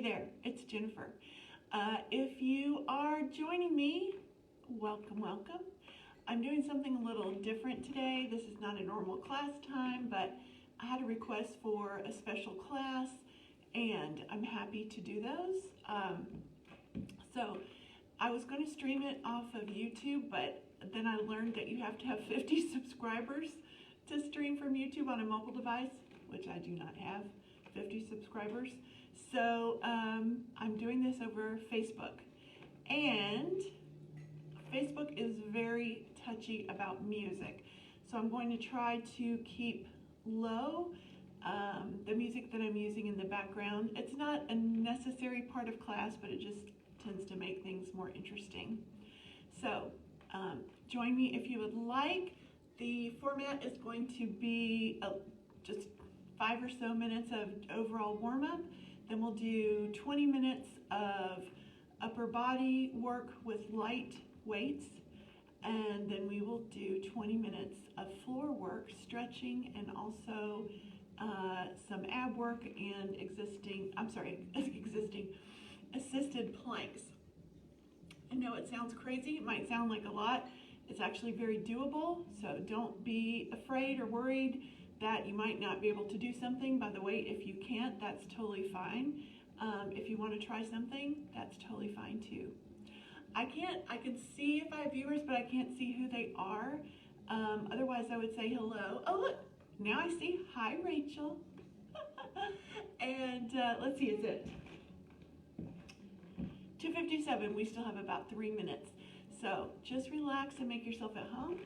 there, it's Jennifer. If you are joining me, welcome, welcome. I'm doing something a little different today. This is not a normal class time, but I had a request for a special class, and I'm happy to do those. So I was going to stream it off of YouTube, but then I learned that you have to have 50 subscribers to stream from YouTube on a mobile device, which I do not have 50 subscribers. So I'm doing this over Facebook, and Facebook is very touchy about music. So I'm going to try to keep low the music that I'm using in the background. It's not a necessary part of class, but it just tends to make things more interesting. So join me if you would like. The format is going to be just 5 or so minutes of overall warm-up. Then we'll do 20 minutes of upper body work with light weights. And then we will do 20 minutes of floor work, stretching, and also some ab work and assisted planks. I know it sounds crazy, it might sound like a lot. It's actually very doable, so don't be afraid or worried that you might not be able to do something by the weight. If you can't, that's totally fine. If you want to try something, that's totally fine too. I can see if I have viewers, but I can't see who they are. Otherwise, I would say hello. Oh, look, now I see. Hi, Rachel. And let's see, is it 2:57? We still have about 3 minutes. So just relax and make yourself at home.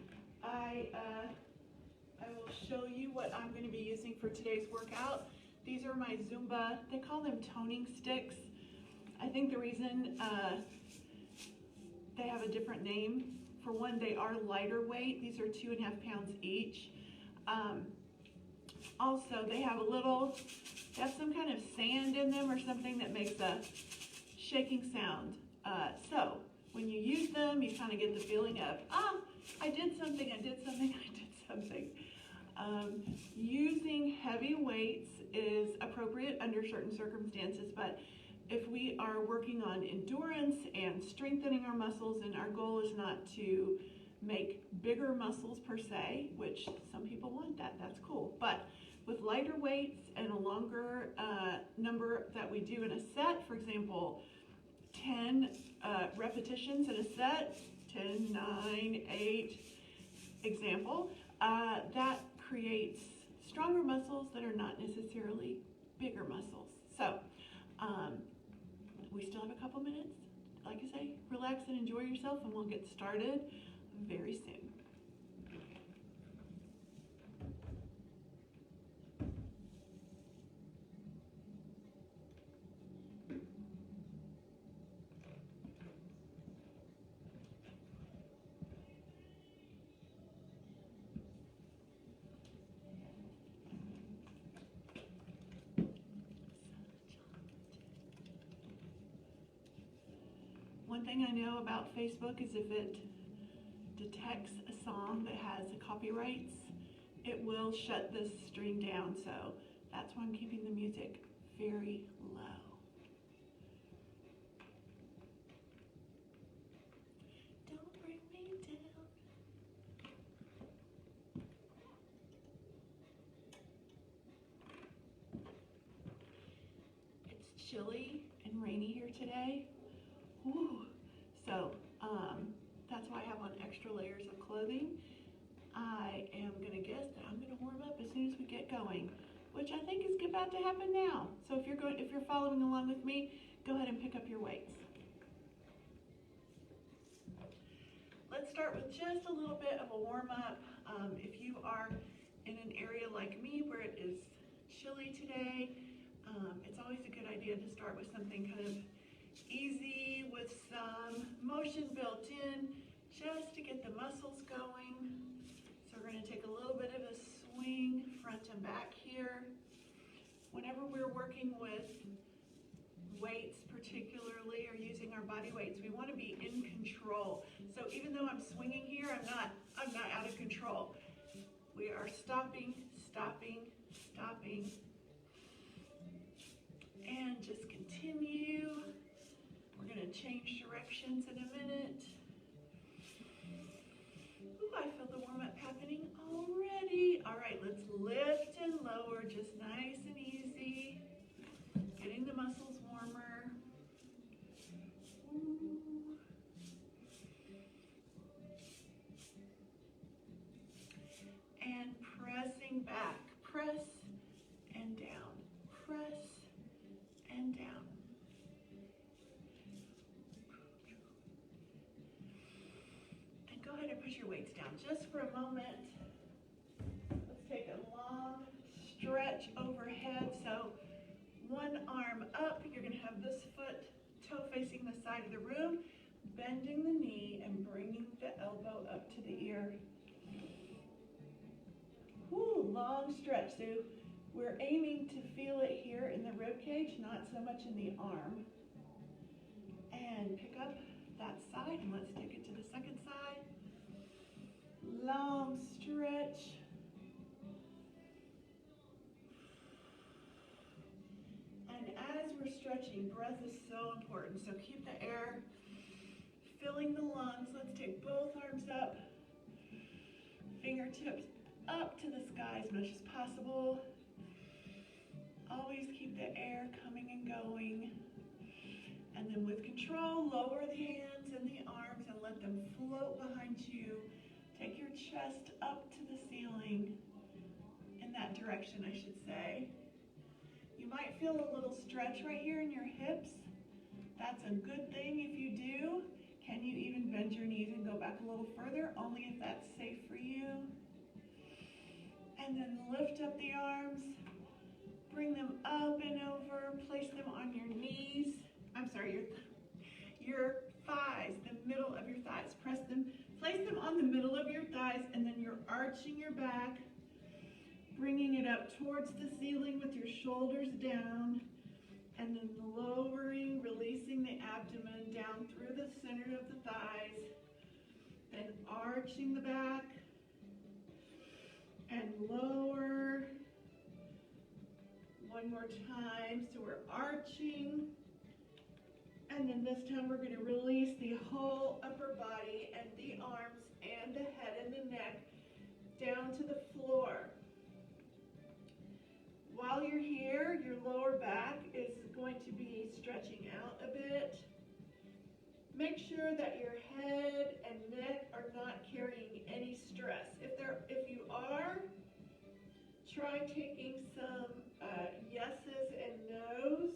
I will show you what I'm going to be using for today's workout. These are my Zumba, they call them toning sticks. I think the reason they have a different name, for one, they are lighter weight. These are 2.5 pounds each. Also, they have some kind of sand in them or something that makes a shaking sound. So when you use them, you kind of get the feeling of, I did something. Using heavy weights is appropriate under certain circumstances, but if we are working on endurance and strengthening our muscles, and our goal is not to make bigger muscles per se, which some people want that's cool. But with lighter weights and a longer number that we do in a set, for example, 10 repetitions in a set, 10, 9, 8, example, that creates stronger muscles that are not necessarily bigger muscles. So we still have a couple minutes. Like I say, relax and enjoy yourself, and we'll get started very soon. One thing I know about Facebook is if it detects a song that has copyrights, it will shut this stream down. So that's why I'm keeping the music very low. Don't bring me down. It's chilly and rainy here today. Whew. So that's why I have on extra layers of clothing. I am going to guess that I'm going to warm up as soon as we get going, which I think is about to happen now. So if you're following along with me, go ahead and pick up your weights. Let's start with just a little bit of a warm up. If you are in an area like me where it is chilly today, it's always a good idea to start with something kind of easy with some motion built in, just to get the muscles going. So we're going to take a little bit of a swing front and back here. Whenever we're working with weights particularly, or using our body weights, we want to be in control. So even though I'm swinging here, I'm not out of control. We are stopping, And just continue. We're going to change directions in a minute. Ooh, I feel the warm-up happening already. All right, let's lift and lower, just nice and easy. Getting the muscles warmer. Ooh. And pressing back. Press and down. Press and down. And go ahead and push your weights down just for a moment. Let's take a long stretch overhead. So one arm up, you're going to have this foot, toe facing the side of the room, bending the knee and bringing the elbow up to the ear. Whew, long stretch. So we're aiming to feel it here in the rib cage, not so much in the arm. And pick up that side, and let's take it to the second side. Long stretch. And as we're stretching, breath is so important. So keep the air filling the lungs. Let's take both arms up, fingertips up to the sky as much as possible. Always keep the air coming and going. And then with control, lower the hands and the arms and let them float behind you. Take your chest up to the ceiling, in that direction, I should say. You might feel a little stretch right here in your hips. That's a good thing if you do. Can you even bend your knees and go back a little further? Only if that's safe for you. And then lift up the arms. Bring them up and over. Place them on your knees. I'm sorry, your thighs, the middle of your thighs. Place them on the middle of your thighs, and then you're arching your back, bringing it up towards the ceiling with your shoulders down, and then lowering, releasing the abdomen down through the center of the thighs, then arching the back, and lower. One more time, so we're arching, and then this time we're going to release the whole upper body and the arms and the head and the neck down to the floor. While you're here, your lower back is going to be stretching out a bit. Make sure that your head and neck are not carrying any stress. If you are, try taking some yeses and nos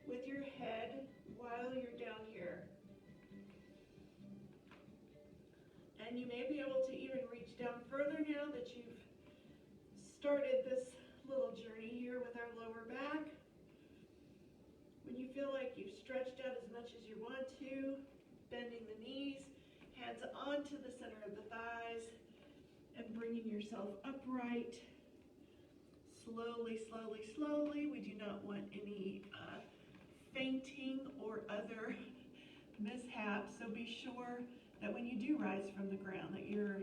with your head while you're down here. And you may be able to even reach down further now that you've started this little journey here with our lower back. When you feel like you've stretched out as much as you want to, bending the knees, hands onto the center of the thighs, and bringing yourself upright. Slowly, slowly, slowly. We do not want any fainting or other mishaps, so be sure that when you do rise from the ground that you're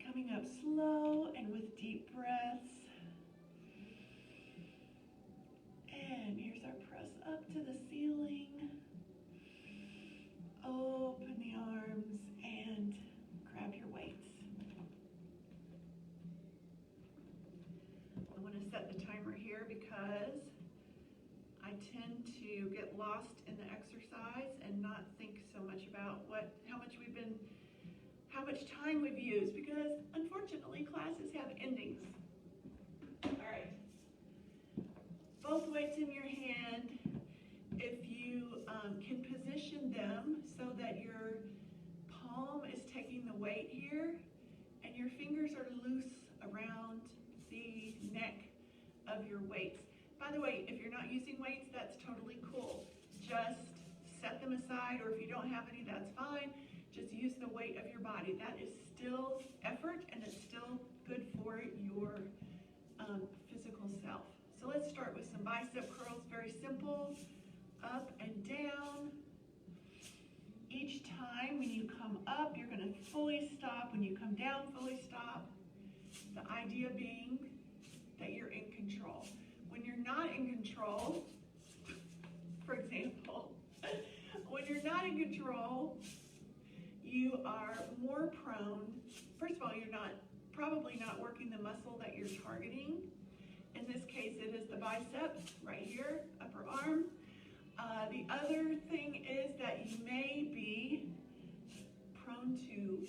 coming up slow and with deep breaths. And here's our press up to the ceiling. Open the arms and grab your weights. I want to set the timer here because I tend to get lost in the exercise and not think so much about how much time we've used, because unfortunately classes have endings. All right. Both weights in your hand. If you can position them so that your palm is taking the weight here and your fingers are loose around the neck of your weights. By the way, if you're not using weights, that's totally cool. Just set them aside, or if you don't have any, that's fine. Just use the weight of your body. That is still effort, and it's still good for your physical self. So let's start with some bicep curls, very simple, up and down. Each time when you come up, you're going to fully stop. When you come down, fully stop. The idea being that you're in control. When you're not in control, for example, when you're not in control, you are more prone, first of all, you're probably not working the muscle that you're targeting. In this case, it is the bicep right here, upper arm. The other thing is that you may be prone to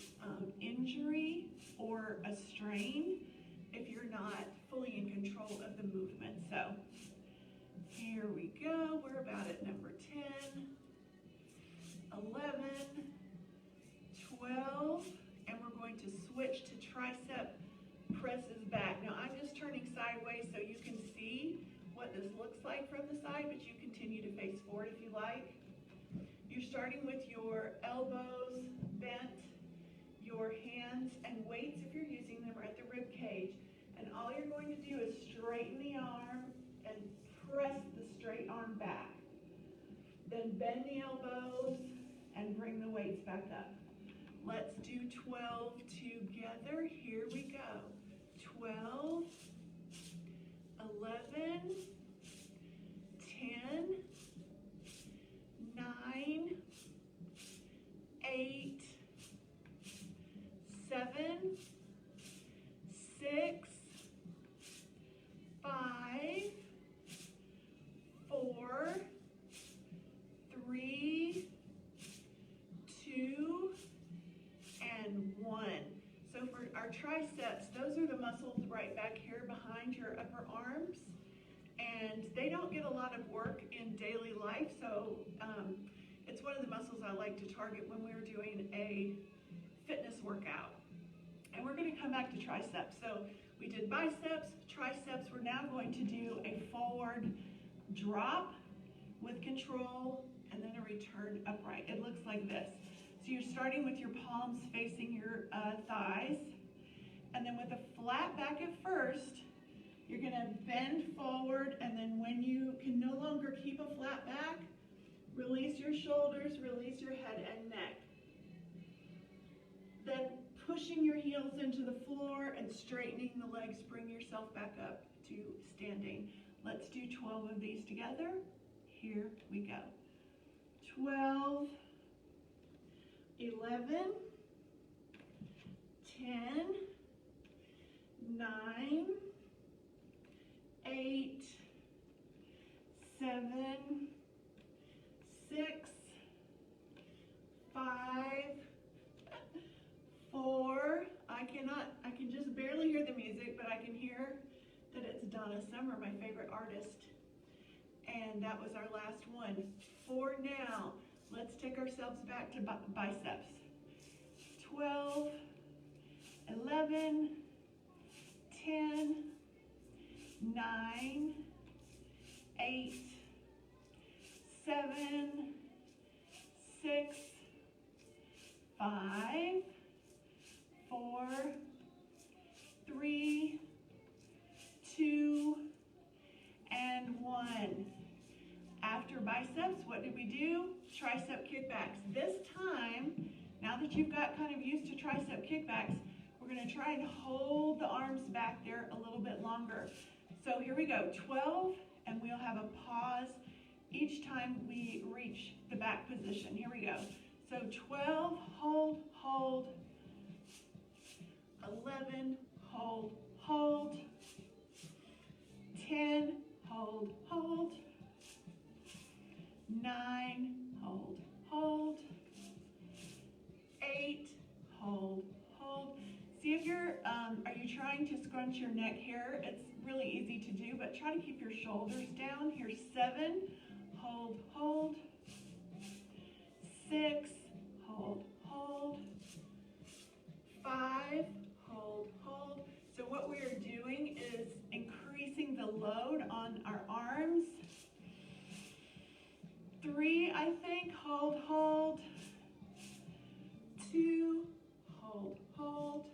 injury or a strain if you're not fully in control of the movement. So here we go. We're about at number 10, 11, 12, and we're going to switch to tricep presses back. Now I'm just turning sideways so you can see what this looks like from the side, but you continue to face forward if you like. You're starting with your elbows bent, your hands and weights, if you're using them, are at the rib cage. And all you're going to do is straighten the arm and press the straight arm back. Then bend the elbows and bring the weights back up. Let's do 12 together. Here we go. 12, 11, 10, 9, 8, 7, 6, 5, 4, 3, 2, and 1. So for our triceps, those are the muscles right back here behind your upper arms, and they don't get a lot of work in daily life, so it's one of the muscles I like to target when we're doing a fitness workout. And we're going to come back to triceps. So we did biceps, triceps. We're now going to do a forward drop with control and then a return upright. It looks like this. So you're starting with your palms facing your thighs, and then with a flat back at first, you're going to bend forward, and then when you can no longer keep a flat back, release your shoulders, release your head and neck. Then pushing your heels into the floor and straightening the legs, bring yourself back up to standing. Let's do 12 of these together. Here we go. 12, 11, 10, 9, 8, 7, 6, 5, 4, I can just barely hear the music, but I can hear that it's Donna Summer, my favorite artist. And that was our last one. 4 now. Let's take ourselves back to biceps. 12, 11, 10, 9, 8, 7, 6, 5, 4, 3, 2, and 1. After biceps, what did we do? Tricep kickbacks. This time, now that you've got kind of used to tricep kickbacks, we're going to try and hold the arms back there a little bit longer. So here we go, 12, and we'll have a pause each time we reach the back position. Here we go. So 12, hold, hold. 11, hold, hold. 10, hold, hold. 9, hold, hold. 8, hold, hold. See if you're, are you trying to scrunch your neck hair? It's really easy to do, but try to keep your shoulders down. Here's 7, hold, hold. 6, hold, hold. 5, hold, hold. So what we are doing is increasing the load on our arms. 3, I think, hold, hold. 2, hold, hold.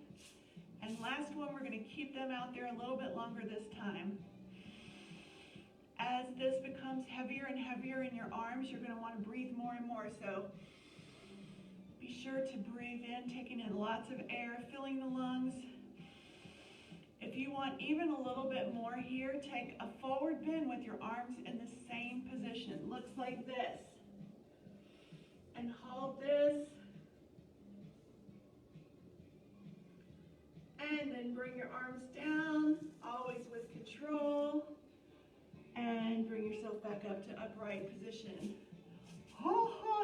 And last one, we're going to keep them out there a little bit longer this time. As this becomes heavier and heavier in your arms, you're going to want to breathe more and more. So be sure to breathe in, taking in lots of air, filling the lungs. If if you want even a little bit more here, take a forward bend with your arms in the same position. Looks like this. And hold this. And then bring your arms down, always with control. And bring yourself back up to upright position.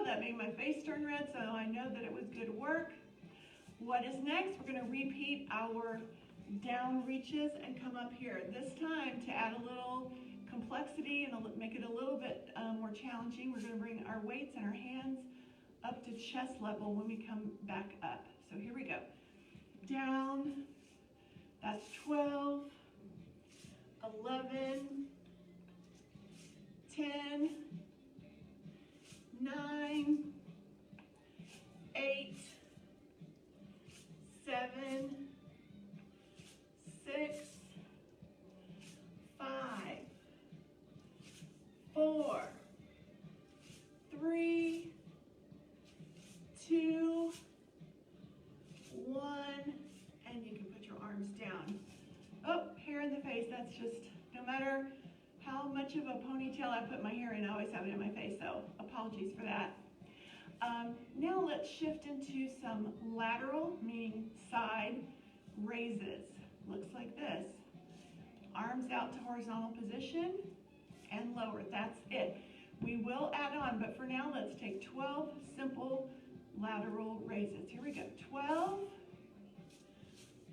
That made my face turn red, so I know that it was good work. What is next? We're going to repeat our down reaches and come up here. This time, to add a little complexity and make it a little bit more challenging, we're going to bring our weights and our hands up to chest level when we come back up. So here we go. Down, that's 12, 11, 10, 9, 8, 7, 6, 5, 4, 3, 2, 1, and you can put your arms down. Oh, hair in the face, that's just, no matter how much of a ponytail I put my hair in, I always have it in my face, so apologies for that. Now let's shift into some lateral, meaning side raises. Looks like this. Arms out to horizontal position and lower, that's it. We will add on, but for now, let's take 12 simple lateral raises. Here we go. 12,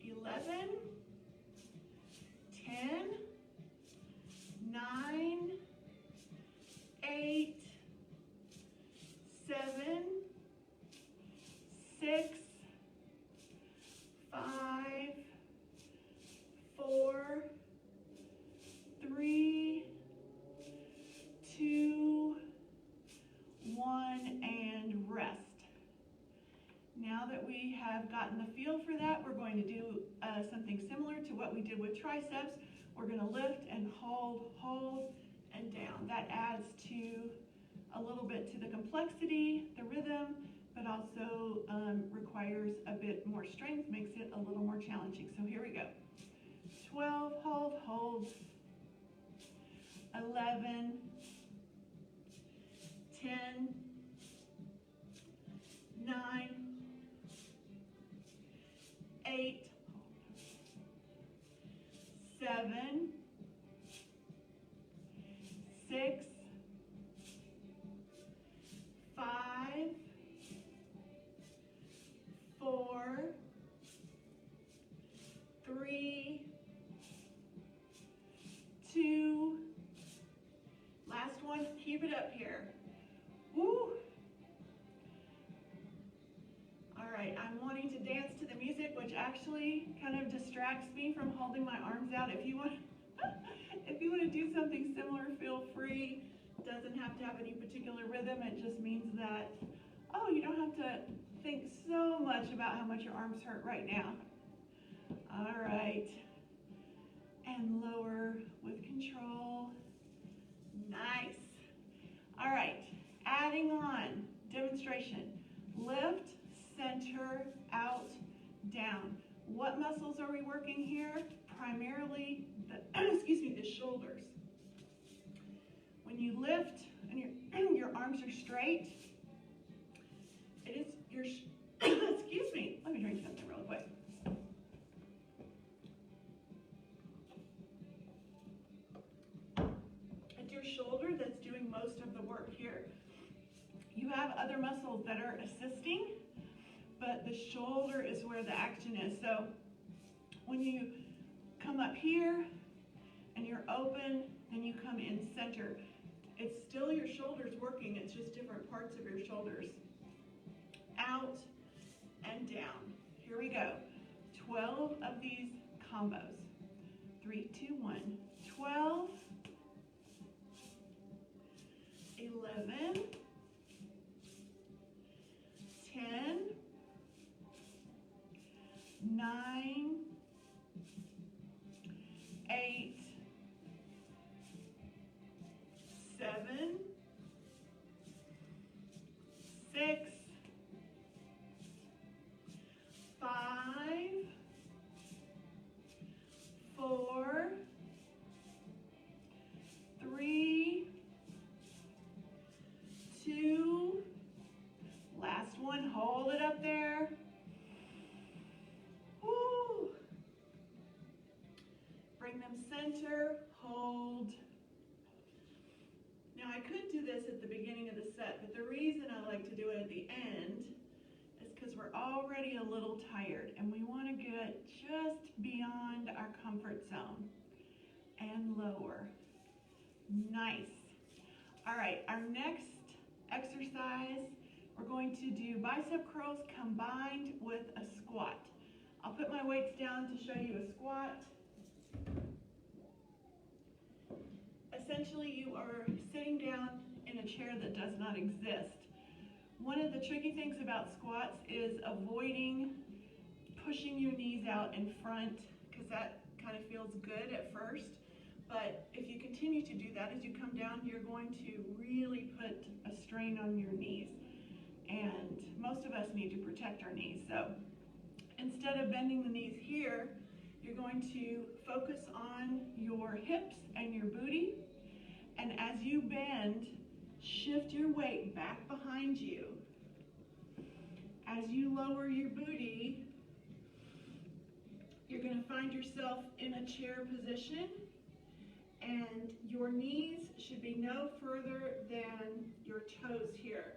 11, 10, 9, 8, 7, 6, 5, 4, 3, 2, 1, and rest. Now that we have gotten the feel for that, we're going to do something similar to what we did with triceps. We're going to lift and hold, and down. That adds to a little bit to the complexity, the rhythm, but also requires a bit more strength, makes it a little more challenging. So here we go. 12, hold, 11, 10, 9, 8, 7, 6, 5, 4, 3, 2, last one, keep it up here. Woo! All right, I'm wanting to dance to the music, which actually kind of distracts me from holding my arms out. If you want to do something similar, feel free. Doesn't have to have any particular rhythm. It just means that, oh, you don't have to think so much about how much your arms hurt right now. All right, and lower with control. Nice. All right, adding on, demonstration. Lift, center, out, down. What muscles are we working here? Primarily the, the shoulders. When you lift and your arms are straight, it is your, excuse me, let me drink something real quick. It's your shoulder that's doing most of the work here. You have other muscles that are assisting, but the shoulder is where the action is. So when you come up here and you're open, then you come in center. It's still your shoulders working, it's just different parts of your shoulders. Out and down. Here we go. 12 of these combos. 3, 2, 1. 12, 11, 10, 9, 8, 7, 6, 5, like to do it at the end is because we're already a little tired and we want to get just beyond our comfort zone and lower. Nice. All right, our next exercise, we're going to do bicep curls combined with a squat. I'll put my weights down to show you a squat. Essentially, you are sitting down in a chair that does not exist. One of the tricky things about squats is avoiding pushing your knees out in front, because that kind of feels good at first. But if you continue to do that, as you come down, you're going to really put a strain on your knees. And most of us need to protect our knees. So instead of bending the knees here, you're going to focus on your hips and your booty. And as you bend, shift your weight back behind you. As you lower your booty, you're going to find yourself in a chair position, and your knees should be no further than your toes here.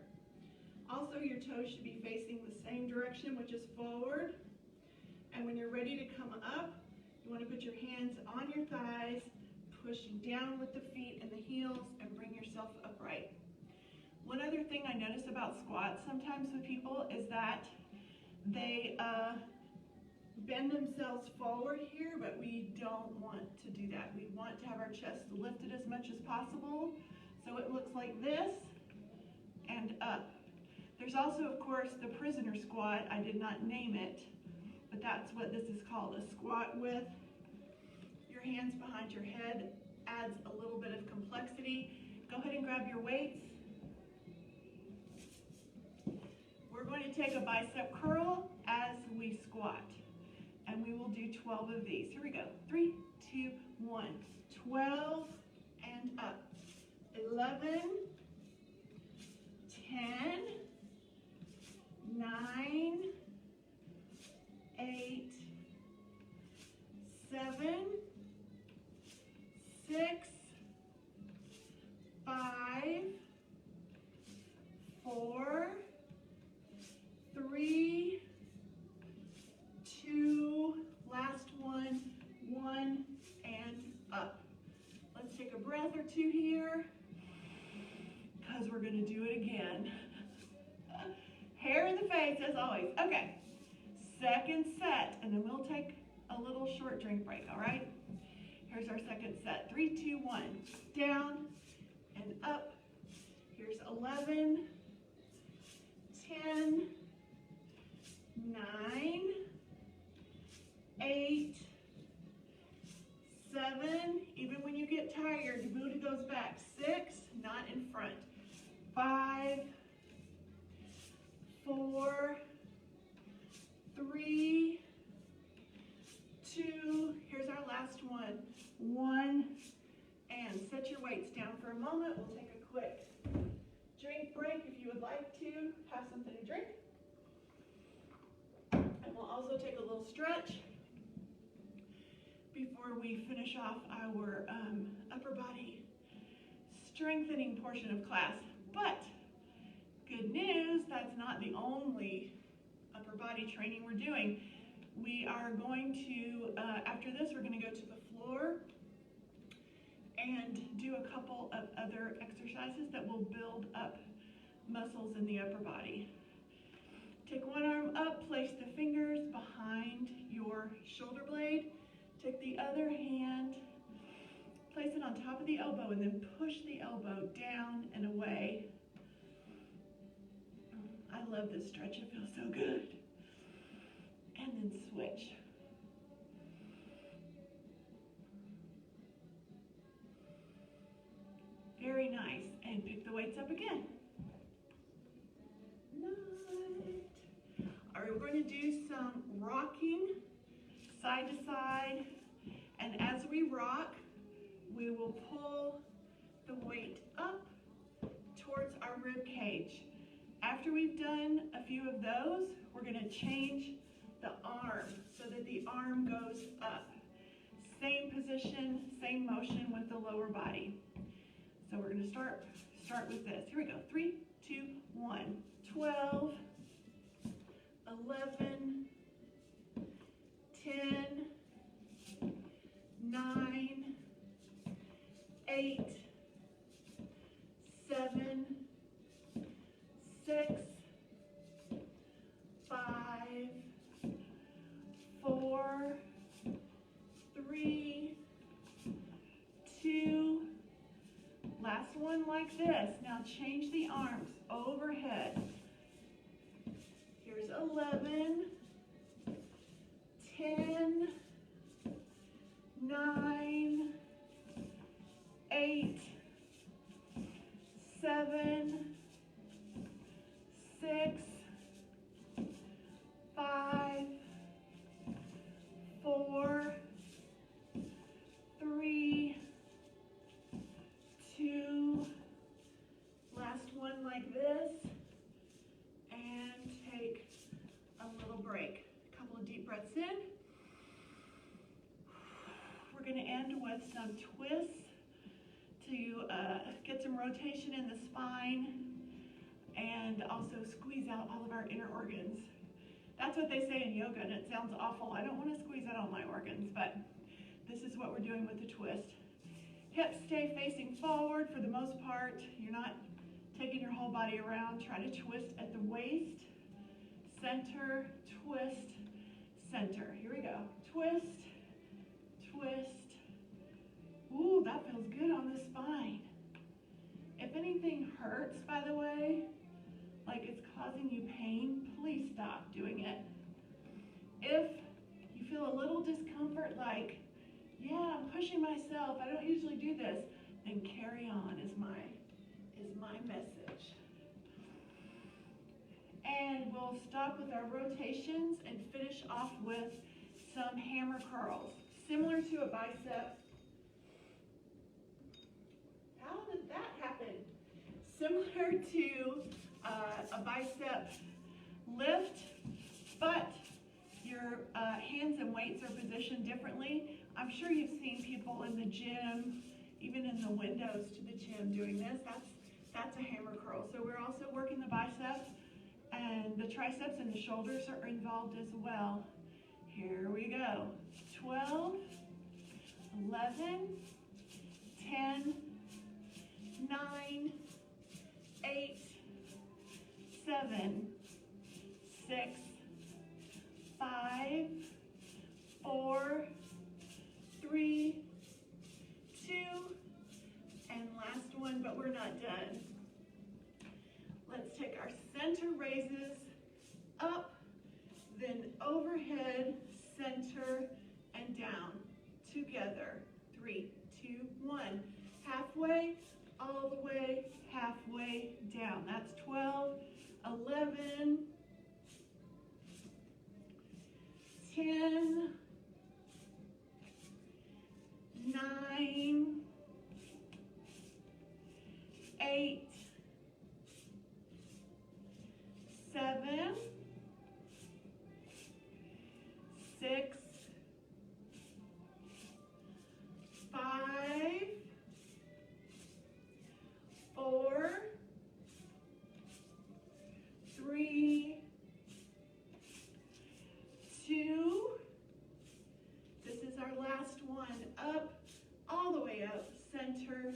Also, your toes should be facing the same direction, which is forward. And when you're ready to come up, you want to put your hands on your thighs, push down with the feet and the heels, and bring yourself upright. One other thing I notice about squats sometimes with people is that they bend themselves forward here, but we don't want to do that. We want to have our chest lifted as much as possible. So it looks like this and up. There's also, of course, the prisoner squat. I did not name it, but that's what this is called, a squat with your hands behind your head. Adds a little bit of complexity. Go ahead and grab your weights. We're going to take a bicep curl as we squat, and we will do 12 of these. Here we go. 3, 2, 1. 12 and up. 11, 10, 9, 8, 7, 6, 5, 4, 3, 2, last one, 1, and up. Let's take a breath or two here, because we're going to do it again. Hair in the face, as always. Okay, second set, and then we'll take a little short drink break, all right? Here's our second set. 3, 2, 1. Down and up. Here's 11, 10, 9, 8, 7. Even when you get tired, your booty goes back. 6, not in front. 5, 4, 3, 2. Here's our last one. 1, and set your weights down for a moment. We'll take a quick drink break if you would like to. Have something to drink. And we'll also take a little stretch before we finish off our upper body strengthening portion of class. But good news, that's not the only upper body training we're doing. We are going to, after this, we're going to go to the floor and do a couple of other exercises that will build up muscles in the upper body. Take one arm up, place the fingers behind your shoulder blade. Take the other hand, place it on top of the elbow, and then push the elbow down and away. I love this stretch, it feels so good. And then switch. Very nice. And pick the weights up again. Nice. All right, we're going to do some rocking side to side. And as we rock, we will pull the weight up towards our rib cage. After we've done a few of those, we're going to change the arm so that the arm goes up. Same position, same motion with the lower body. So we're going to start with this. Here we go. 3, 2, 1. 12, 11, 10, 9, 8, 7, 6, 5, 4, 3, 2, last one like this. Now change the arms overhead. Here's 11, 10, 9, 8, 7, 6, 5, 4, 3, 2, last one like this, and take a little break. A couple of deep breaths in. We're going to end with some twists to get some rotation in the spine and also squeeze out all of our inner organs. That's what they say in yoga, and it sounds awful. I don't want to squeeze out all my organs, but this is what we're doing with the twist. Hips stay facing forward for the most part. You're not taking your whole body around. Try to twist at the waist. Center, twist, center. Here we go. Twist, twist. Ooh, that feels good on the spine. If anything hurts, by the way, like it's causing you pain, please stop doing it. If you feel a little discomfort, like, yeah, I'm pushing myself, I don't usually do this, then carry on is my message. And we'll stop with our rotations and finish off with some hammer curls, similar to a bicep. How did that happen? Similar to a bicep lift, but your hands and weights are positioned differently. I'm sure you've seen people in the gym, even in the windows to the gym doing this. That's a hammer curl. So we're also working the bicep, and the triceps and the shoulders are involved as well. Here we go. 12, 11, 10, 9, 8, 7, 6, 5, 4, 3, 2, and last one, but we're not done. Let's take our center raises up, then overhead, center, and down. Together. 3, 2, 1. Halfway, all the way, halfway down. That's 12, 11, 10, 9, 8, 7, 6, 5, 4, 3, 2. This is our last one. Up, all the way up, center,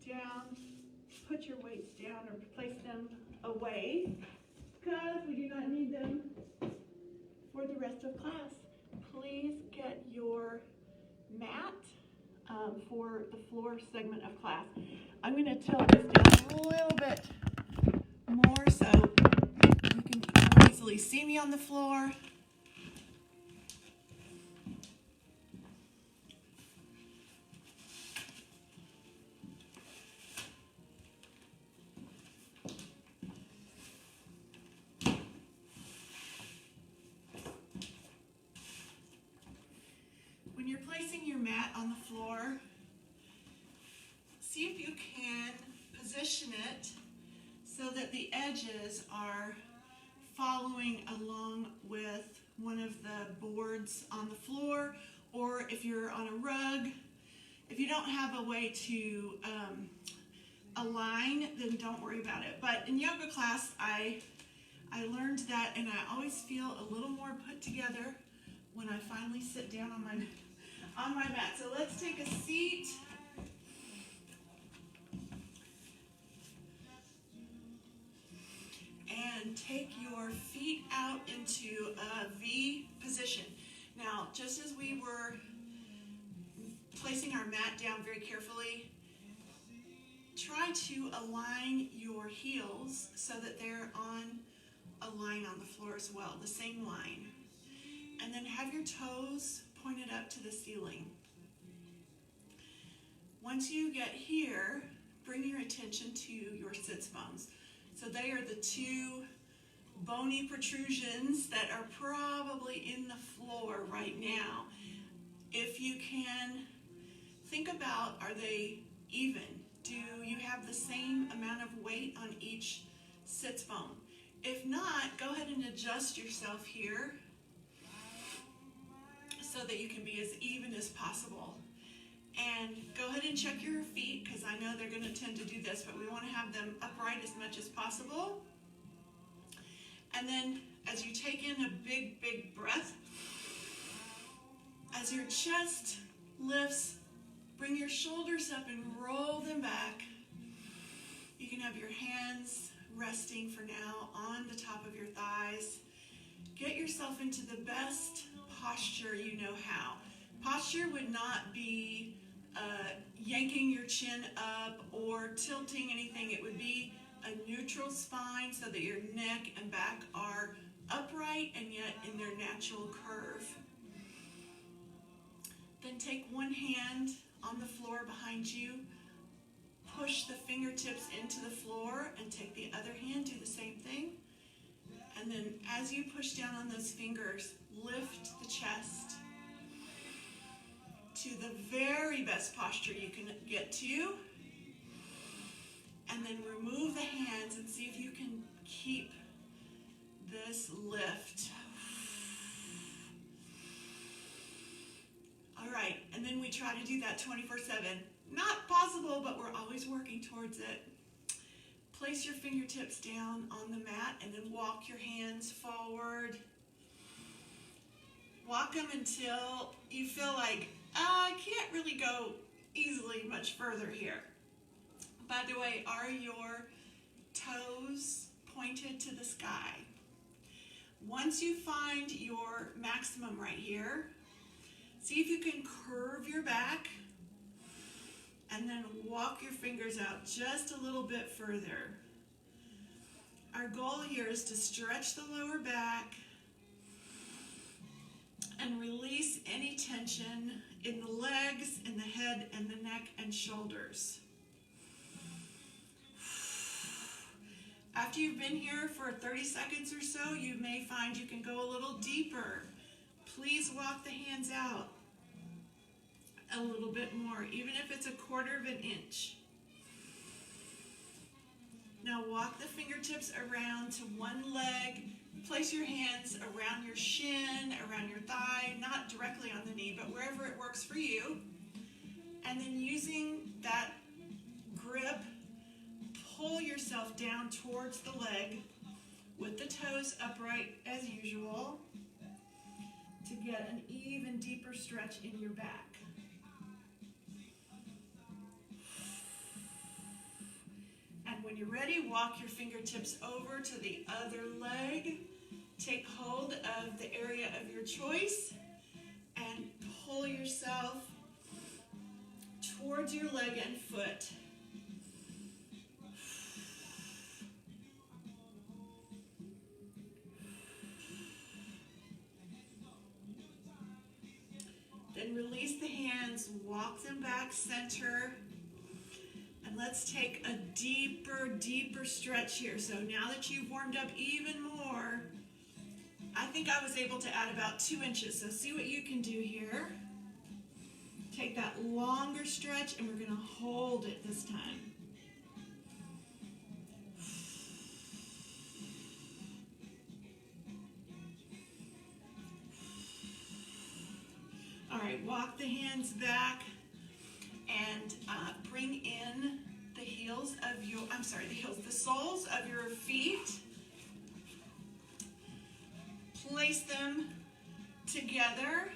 down. Put your weights down or place them away because we do not need them for the rest of class. Please get your mat for the floor segment of class. I'm going to tilt this down a little bit more so you can more easily see me on the floor. When you're placing your mat on the floor, see if you can position it so that the edges are following along with one of the boards on the floor, or if you're on a rug. If you don't have a way to align, then don't worry about it. But in yoga class, I learned that, and I always feel a little more put together when I finally sit down on my mat. So let's take a seat. And take your feet out into a V position. Now, just as we were placing our mat down very carefully, try to align your heels so that they're on a line on the floor as well, the same line. And then have your toes pointed up to the ceiling. Once you get here, bring your attention to your sits bones. So they are the two bony protrusions that are probably in the floor right now. If you can think about, are they even? Do you have the same amount of weight on each sits bone? If not, go ahead and adjust yourself here so that you can be as even as possible. And go ahead and check your feet, because I know they're going to tend to do this, but we want to have them upright as much as possible. And then as you take in a big, big breath, as your chest lifts, bring your shoulders up and roll them back. You can have your hands resting for now on the top of your thighs. Get yourself into the best posture you know how. Posture would not be yanking your chin up or tilting anything. It would be a neutral spine so that your neck and back are upright and yet in their natural curve. Then take one hand on the floor behind you, push the fingertips into the floor, and take the other hand, do the same thing. And then as you push down on those fingers, lift the chest to the very best posture you can get to. And then remove the hands and see if you can keep this lift. All right, and then we try to do that 24/7. Not possible, but we're always working towards it. Place your fingertips down on the mat and then walk your hands forward. Walk them until you feel like, I can't really go easily much further here. By the way, are your toes pointed to the sky? Once you find your maximum right here, see if you can curve your back and then walk your fingers out just a little bit further. Our goal here is to stretch the lower back and release any tension in the legs, in the head, and the neck and shoulders. After you've been here for 30 seconds or so, you may find you can go a little deeper. Please walk the hands out a little bit more, even if it's 1/4 of an inch. Now walk the fingertips around to one leg. Place your hands around your shin, around your thigh, not directly on the knee, but wherever it works for you. And then using that grip, pull yourself down towards the leg with the toes upright as usual to get an even deeper stretch in your back. And when you're ready, walk your fingertips over to the other leg. Take hold of the area of your choice and pull yourself towards your leg and foot. Then release the hands, walk them back center. And let's take a deeper, deeper stretch here. So now that you've warmed up even more, I think I was able to add about 2 inches. So see what you can do here. Take that longer stretch and we're going to hold it this time. All right, walk the hands back and bring in the heels of your, the soles of your feet place them together.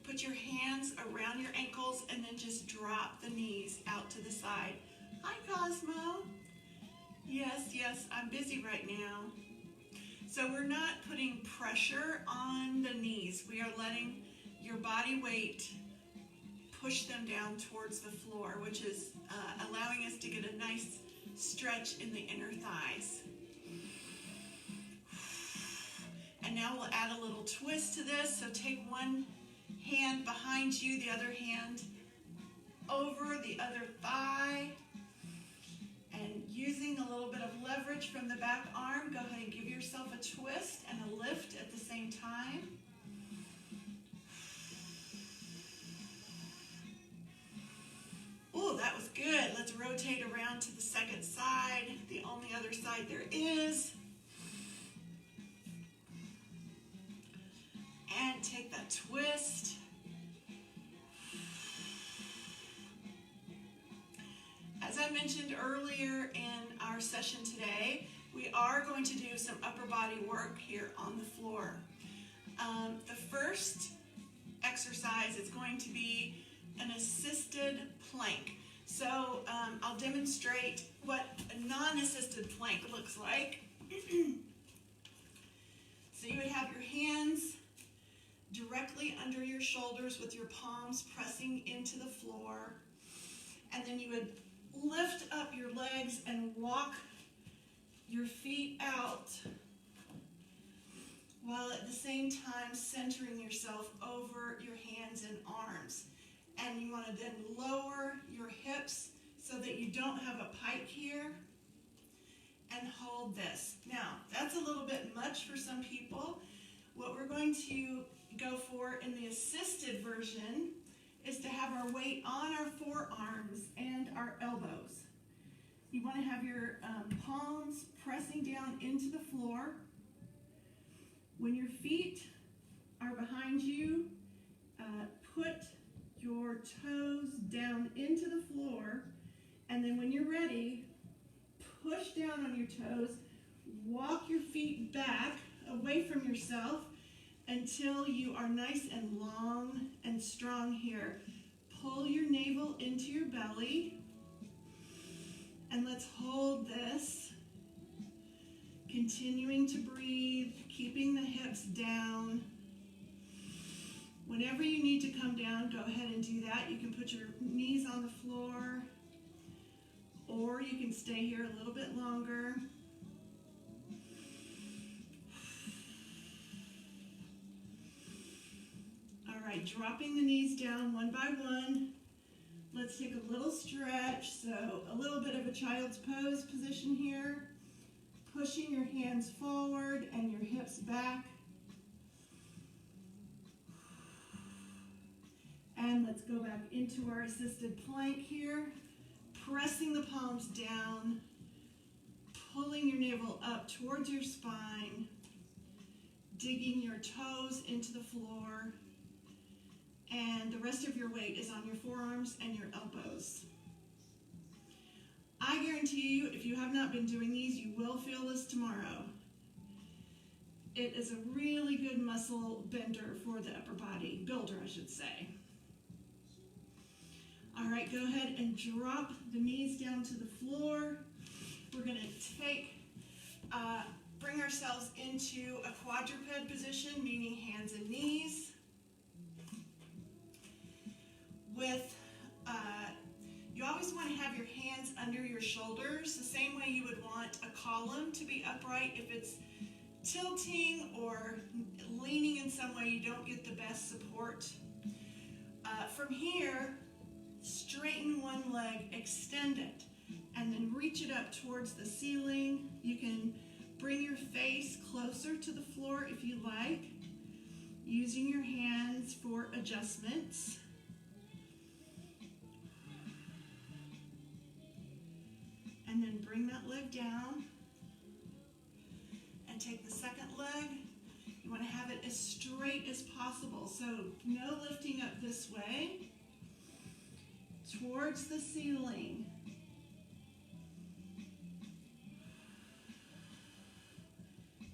Put your hands around your ankles and then just drop the knees out to the side. Hi, Cosmo. Yes, I'm busy right now. So we're not putting pressure on the knees. We are letting your body weight push them down towards the floor, which is allowing us to get a nice stretch in the inner thighs. And now we'll add a little twist to this. So take one hand behind you, the other hand over the other thigh. And using a little bit of leverage from the back arm, go ahead and give yourself a twist and a lift at the same time. Oh, that was good. Let's rotate around to the second side, the only other side there is. And take that twist. As I mentioned earlier in our session today, we are going to do some upper body work here on the floor. The first exercise is going to be an assisted plank. So I'll demonstrate what a non-assisted plank looks like. So you would have your hands directly under your shoulders with your palms pressing into the floor. And then you would lift up your legs and walk your feet out while at the same time centering yourself over your hands and arms. And you want to then lower your hips so that you don't have a pike here, and hold this. Now, that's a little bit much for some people. What we're going to go for in the assisted version is to have our weight on our forearms and our elbows. You want to have your palms pressing down into the floor. When your feet are behind you, put your toes down into the floor, and then when you're ready, push down on your toes, walk your feet back away from yourself until you are nice and long and strong here. Pull your navel into your belly, and let's hold this, continuing to breathe, keeping the hips down. Whenever you need to come down, go ahead and do that. You can put your knees on the floor, or you can stay here a little bit longer. All right, dropping the knees down one by one. Let's take a little stretch. So a little bit of a child's pose position here. Pushing your hands forward and your hips back. And let's go back into our assisted plank here. Pressing the palms down, pulling your navel up towards your spine, digging your toes into the floor, and the rest of your weight is on your forearms and your elbows. I guarantee you, if you have not been doing these, you will feel this tomorrow. It is a really good muscle bender for the upper body, builder I should say. All right, go ahead and drop the knees down to the floor. We're going to bring ourselves into a quadruped position, meaning hands and knees. You always want to have your hands under your shoulders, the same way you would want a column to be upright. If it's tilting or leaning in some way, you don't get the best support. From here, straighten one leg, extend it, and then reach it up towards the ceiling. You can bring your face closer to the floor if you like, using your hands for adjustments. And then bring that leg down and take the second leg. You want to have it as straight as possible, so no lifting up this way, towards the ceiling.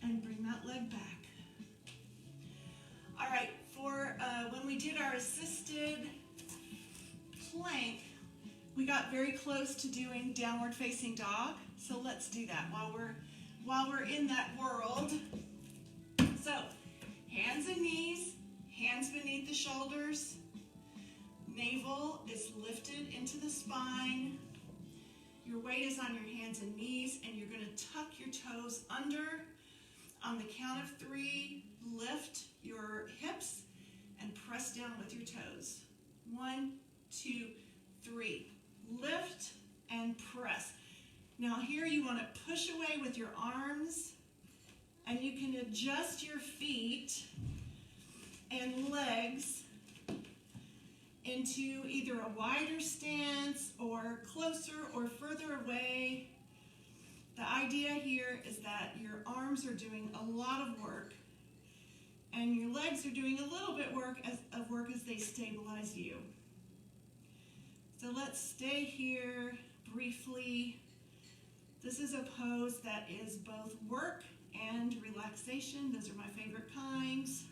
And bring that leg back. did our assisted plank, we got very close to doing downward facing dog. So let's do that while we're in that world. So hands and knees, hands beneath the shoulders. Navel is lifted into the spine. Your weight is on your hands and knees, and you're going to tuck your toes under. On the count of 3, lift your hips and press down with your toes. 1, 2, 3. Lift and press. Now here you want to push away with your arms, and you can adjust your feet and legs into either a wider stance or closer or further away. The idea here is that your arms are doing a lot of work and your legs are doing a little bit of work as they stabilize you. So let's stay here briefly. This is a pose that is both work and relaxation. Those are my favorite kinds.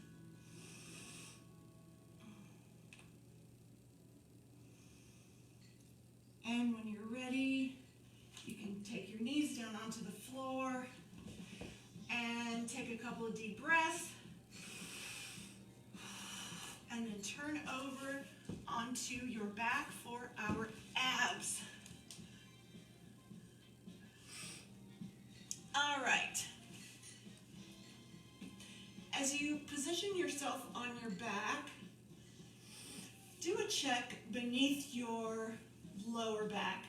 And when you're ready, you can take your knees down onto the floor and take a couple of deep breaths. And then turn over onto your back for our abs. All right. As you position yourself on your back, do a check beneath your lower back.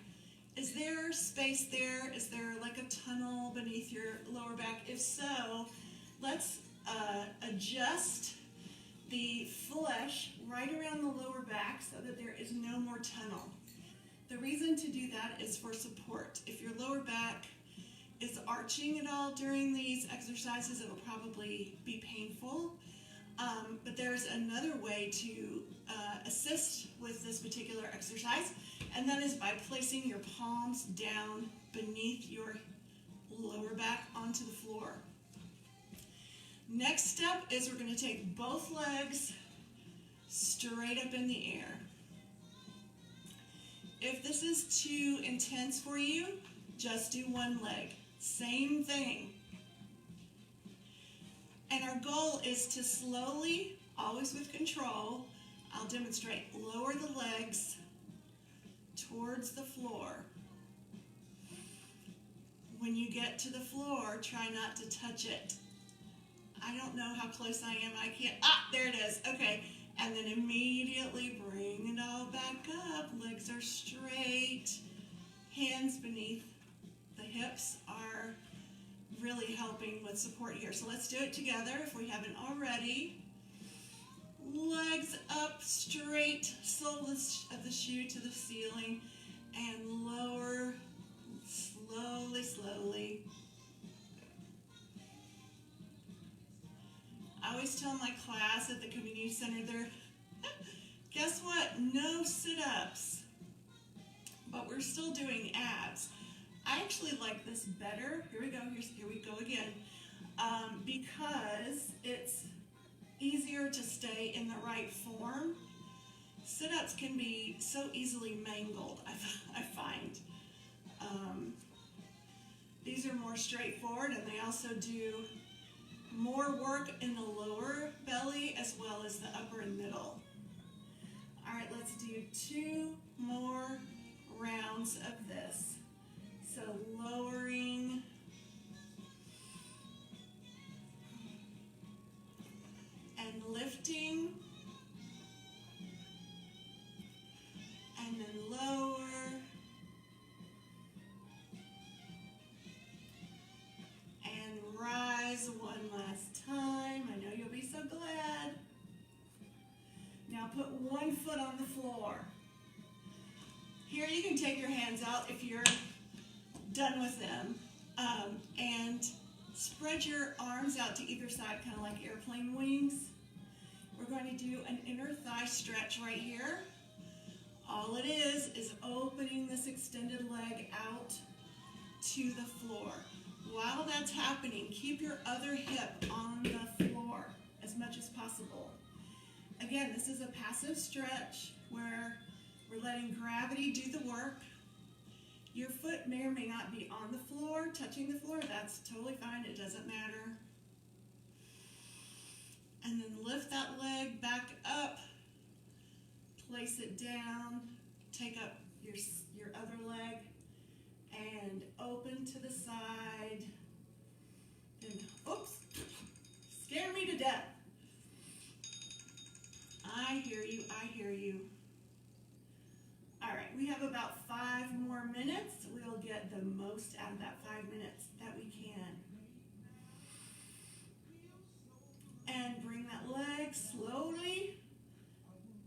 Is there space there? Is there like a tunnel beneath your lower back? If so, let's adjust the flesh right around the lower back so that there is no more tunnel. The reason to do that is for support. If your lower back is arching at all during these exercises, it'll probably be painful. But there's another way to assist with this particular exercise, and that is by placing your palms down beneath your lower back onto the floor. Next step is we're going to take both legs straight up in the air. If this is too intense for you, just do one leg. Same thing. And our goal is to slowly, always with control, I'll demonstrate, lower the legs towards the floor. When you get to the floor, try not to touch it. I don't know how close I am. I can't. There it is. Okay. And then immediately bring it all back up. Legs are straight. Hands beneath the hips are really helping with support here. So let's do it together if we haven't already. Legs up straight, sole of the shoe to the ceiling, and lower slowly, slowly. I always tell my class at the community center there, guess what? No sit-ups, but we're still doing abs. I actually like this better. Here we go. Here we go again. Because it's easier to stay in the right form. Sit-ups can be so easily mangled, I find. These are more straightforward, and they also do more work in the lower belly as well as the upper and middle. All right, let's do 2 more rounds of this. So lowering and lifting, and then lower, and rise one last time. I know you'll be so glad. Now put one foot on the floor. Here you can take your hands out if you're done with them, and spread your arms out to either side, kind of like airplane wings. We're going to do an inner thigh stretch right here. All it is opening this extended leg out to the floor. While that's happening, keep your other hip on the floor as much as possible. Again, again, this is a passive stretch where we're letting gravity do the work. Your foot may or may not be on the floor, touching the floor. That's totally fine. It doesn't matter. And then lift that leg back up. Place it down. Take up your other leg and open to the side. And oops, scare me to death. I hear you, I hear you. All right, we have about 5 more minutes. We'll get the most out of that 5 minutes that we can. And bring that leg slowly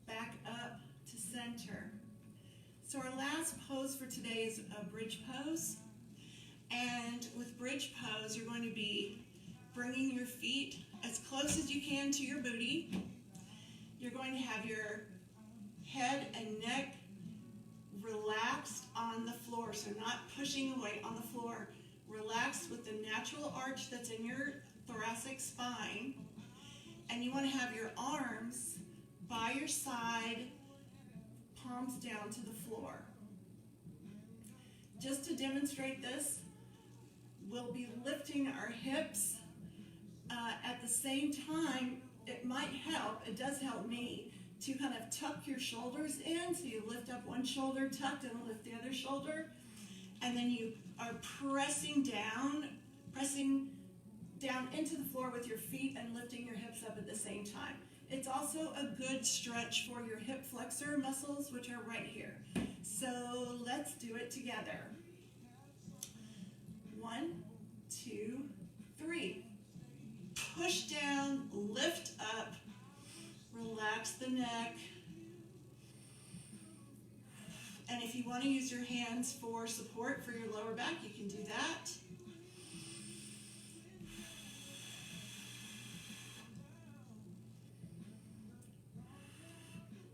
back up to center. So our last pose for today is a bridge pose. And with bridge pose, you're going to be bringing your feet as close as you can to your booty. You're going to have your head and neck relaxed on the floor, so not pushing away on the floor. Relaxed with the natural arch that's in your thoracic spine. And you want to have your arms by your side, palms down to the floor. Just to demonstrate this, we'll be lifting our hips. At the same time, it might help, it does help me, to kind of tuck your shoulders in. So you lift up one shoulder tucked and lift the other shoulder. And then you are pressing down into the floor with your feet and lifting your hips up at the same time. It's also a good stretch for your hip flexor muscles, which are right here. So let's do it together. 1, 2, 3. Push down, lift up, relax the neck. And if you want to use your hands for support for your lower back, you can do that.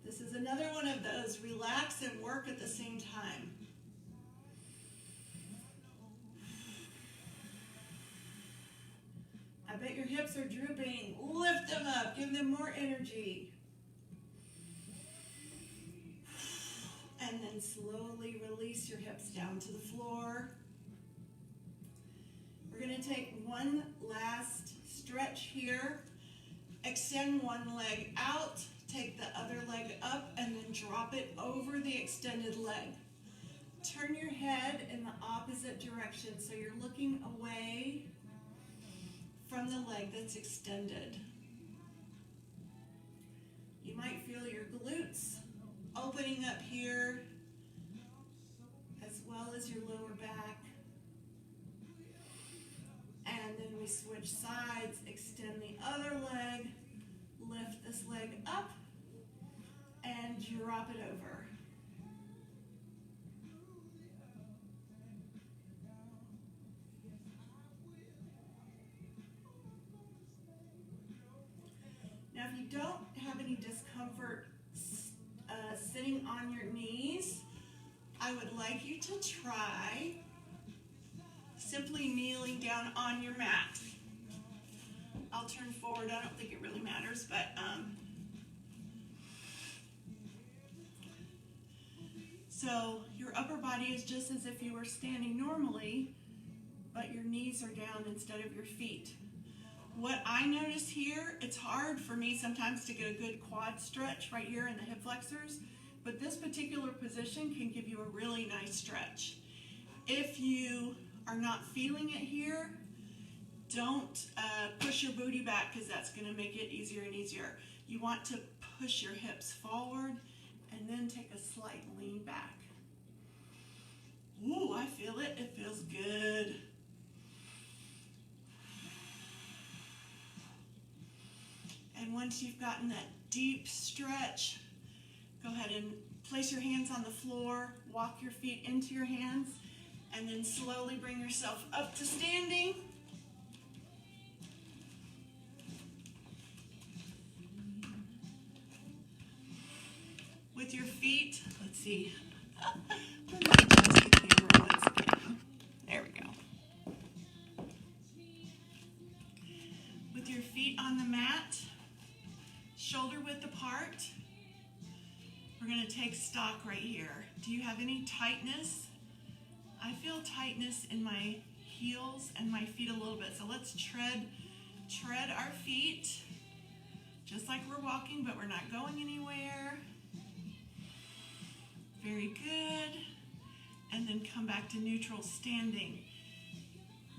This is another one of those relax and work at the same time. I bet your hips are drooping. Lift them up, give them more energy. And then slowly release your hips down to the floor. We're going to take one last stretch here. Extend one leg out, take the other leg up, and then drop it over the extended leg. Turn your head in the opposite direction so you're looking away from the leg that's extended. You might feel your glutes opening up here, as well as your lower back. And then we switch sides, extend the other leg, lift this leg up, and drop it over. Now, if you don't have any discomfort sitting on your knees, I would like you to try simply kneeling down on your mat. I'll turn forward. I don't think it really matters, but so your upper body is just as if you were standing normally, but your knees are down instead of your feet. What I notice here, it's hard for me sometimes to get a good quad stretch right here in the hip flexors, but this particular position can give you a really nice stretch. If you are not feeling it here, don't push your booty back, because that's going to make it easier and easier. You want to push your hips forward and then take a slight lean back. Ooh, I feel it. It feels good. And once you've gotten that deep stretch, go ahead and place your hands on the floor, walk your feet into your hands, and then slowly bring yourself up to standing. With your feet, let's see. Let me adjust the camera once again. There we go. With your feet on the mat, shoulder width apart. We're going to take stock right here. Do you have any tightness? I feel tightness in my heels and my feet a little bit. So let's tread our feet just like we're walking, but we're not going anywhere. Very good. And then come back to neutral standing.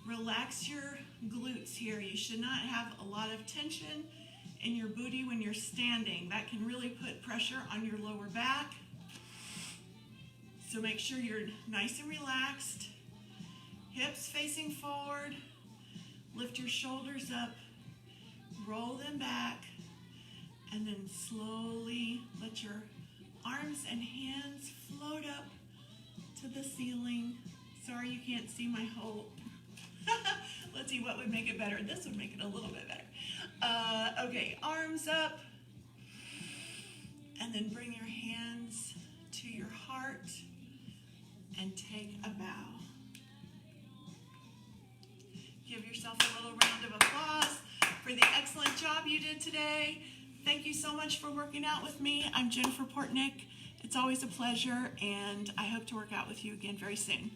Relax your glutes here. You should not have a lot of tension in your booty when you're standing. That can really put pressure on your lower back. So make sure you're nice and relaxed. Hips facing forward. Lift your shoulders up. Roll them back. And then slowly let your arms and hands float up to the ceiling. Sorry you can't see my whole... Let's see what would make it better. This would make it a little bit better. Okay, arms up. And then bring your hands to your heart and take a bow. Give yourself a little round of applause for the excellent job you did today. Thank you so much for working out with me. I'm Jennifer Portnick. It's always a pleasure, and I hope to work out with you again very soon.